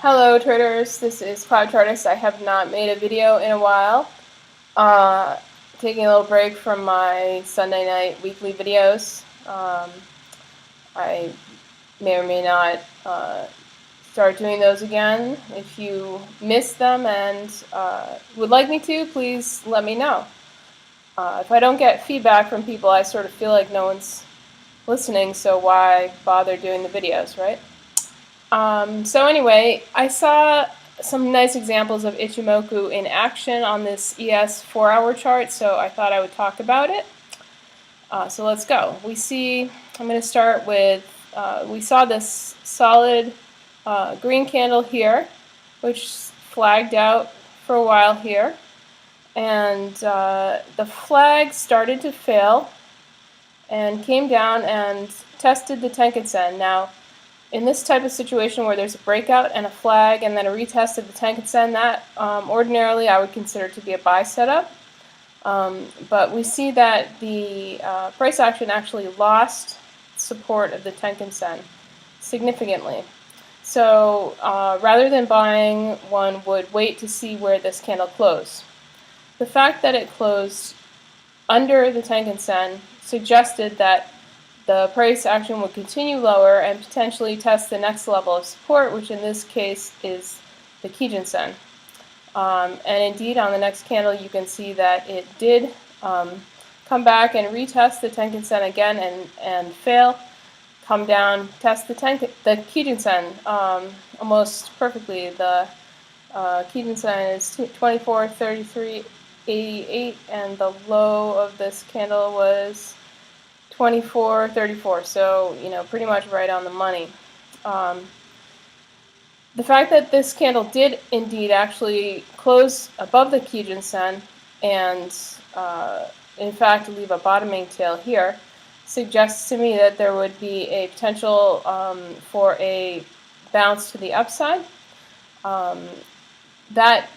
Hello traders, this is Cloud Chartist. I have not made a video in a while. Taking a little break from my Sunday night weekly videos. I may or may not start doing those again. If you missed them and would like me to, please let me know. If I don't get feedback from people, I sort of feel like no one's listening, so why bother doing the videos, right? So anyway, I saw some nice examples of Ichimoku in action on this ES 4-hour chart, so I thought I would talk about it. So let's go. I'm going to start with, we saw this solid green candle here, which flagged out for a while here. And the flag started to fail and came down and tested the Tenkan-sen. Now, in this type of situation where there's a breakout and a flag and then a retest of the Tenkan-sen, that ordinarily I would consider to be a buy setup. But we see that the price action actually lost support of the Tenkan-sen significantly. So rather than buying, one would wait to see where this candle closed. The fact that it closed under the Tenkan-sen suggested that the price action would continue lower and potentially test the next level of support, which in this case is the Kijun-sen. And indeed, on the next candle, you can see that it did come back and retest the Tenkan-sen again and fail, come down, test the Kijun-sen almost perfectly. The Kijun-sen is 24.3388, and the low of this candle was 24.34, so pretty much right on the money. The fact that this candle did indeed actually close above the Kijun-sen and in fact leave a bottoming tail here suggests to me that there would be a potential for a bounce to the upside. That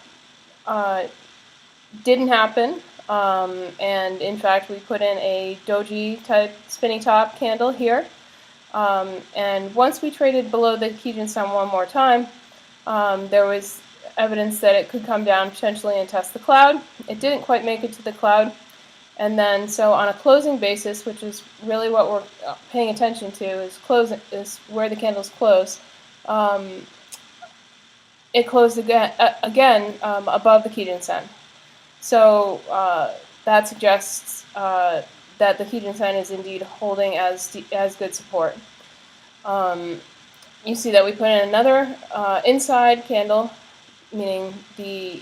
didn't happen. And in fact, we put in a doji type spinning top candle here. And once we traded below the Kijun-sen one more time, there was evidence that it could come down potentially and test the cloud. It didn't quite make it to the cloud. And then, so on a closing basis, which is really what we're paying attention to, is where the candles close. It closed again above the Kijun-sen. So that suggests that the Kijun-sen is indeed holding as good support. You see that we put in another inside candle, meaning the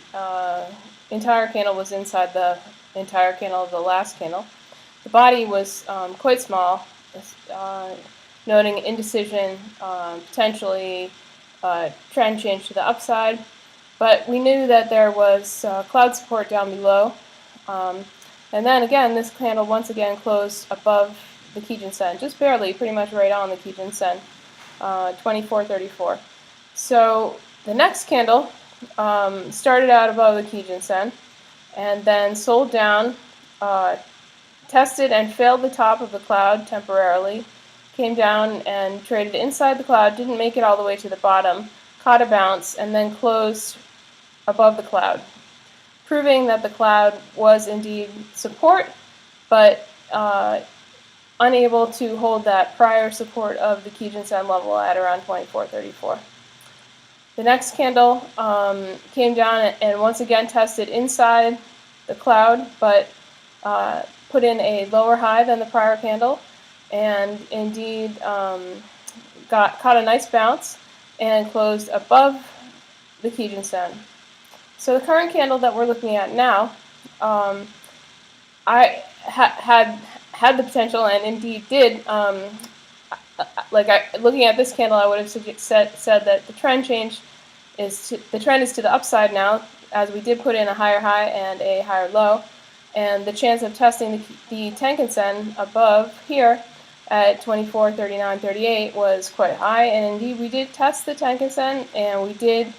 entire candle was inside the entire candle of the last candle. The body was quite small, noting indecision, potentially trend change to the upside. But we knew that there was cloud support down below. And then again, this candle once again closed above the Kijun-sen, just barely, pretty much right on the Kijun-sen, 24.34. So the next candle started out above the Kijun-sen and then sold down, tested and failed the top of the cloud temporarily, came down and traded inside the cloud, didn't make it all the way to the bottom, caught a bounce, and then closed above the cloud, proving that the cloud was indeed support, but unable to hold that prior support of the Kijun-sen level at around 24.34. The next candle came down and once again tested inside the cloud, but put in a lower high than the prior candle, and indeed caught a nice bounce and closed above the Kijun-sen. So the current candle that we're looking at now, I had the potential and indeed did. Looking at this candle, I would have said that the trend change is to the upside now, as we did put in a higher high and a higher low, and the chance of testing the Tenkan-sen above here at 24.3938 was quite high, and indeed we did test the Tenkan-sen, and we did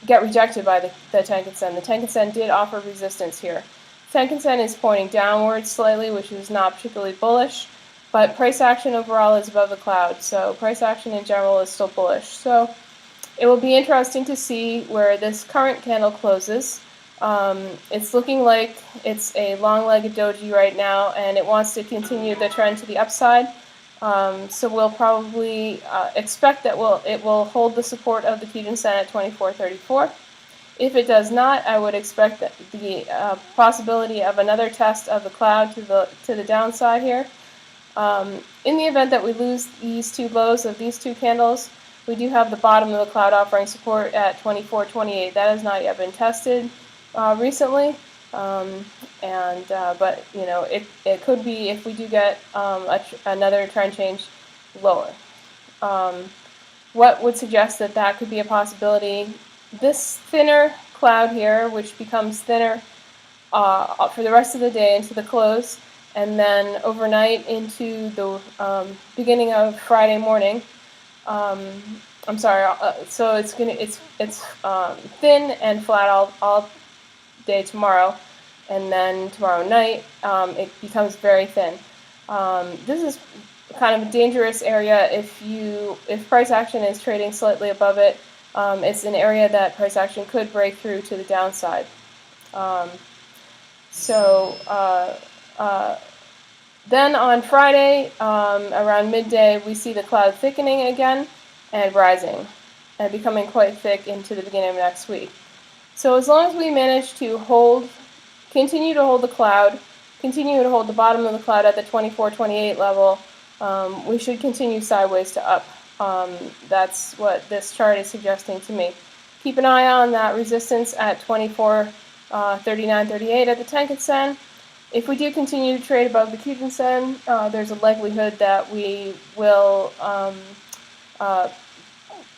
get rejected by the Tenkan-sen. The Tenkan-sen did offer resistance here. Tenkan-sen is pointing downwards slightly, which is not particularly bullish, but price action overall is above the cloud, so price action in general is still bullish. So It will be interesting to see where this current candle closes. It's looking like it's a long-legged doji right now, and it wants to continue the trend to the upside. So we'll probably expect that it will hold the support of the Kijun-sen at 24.34. If it does not, I would expect that the possibility of another test of the cloud to the downside here. In the event that we lose these two lows of these two candles, we do have the bottom of the cloud offering support at 24.28. That has not yet been tested recently, but it could be if we do get another trend change lower. What would suggest that that could be a possibility? This thinner cloud here, which becomes thinner for the rest of the day into the close, and then overnight into the beginning of Friday morning. I'm sorry. So it's thin and flat all day tomorrow, and then tomorrow night it becomes very thin. This is kind of a dangerous area if price action is trading slightly above it. It's an area that price action could break through to the downside. Then on Friday, around midday, we see the cloud thickening again and rising and becoming quite thick into the beginning of next week. So as long as we manage to continue to hold the cloud, continue to hold the bottom of the cloud at the 24.28 level, we should continue sideways to up. That's what this chart is suggesting to me. Keep an eye on that resistance at 24.39.38 at the Tenkan-sen. If we do continue to trade above the Kijun-sen, there's a likelihood that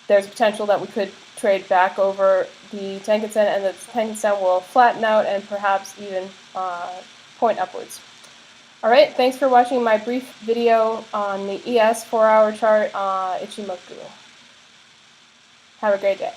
there's a potential that we could trade back over the Tenkan-sen, and the Tenkan-sen will flatten out and perhaps even point upwards. Alright, thanks for watching my brief video on the ES 4-hour chart Ichimoku. Have a great day.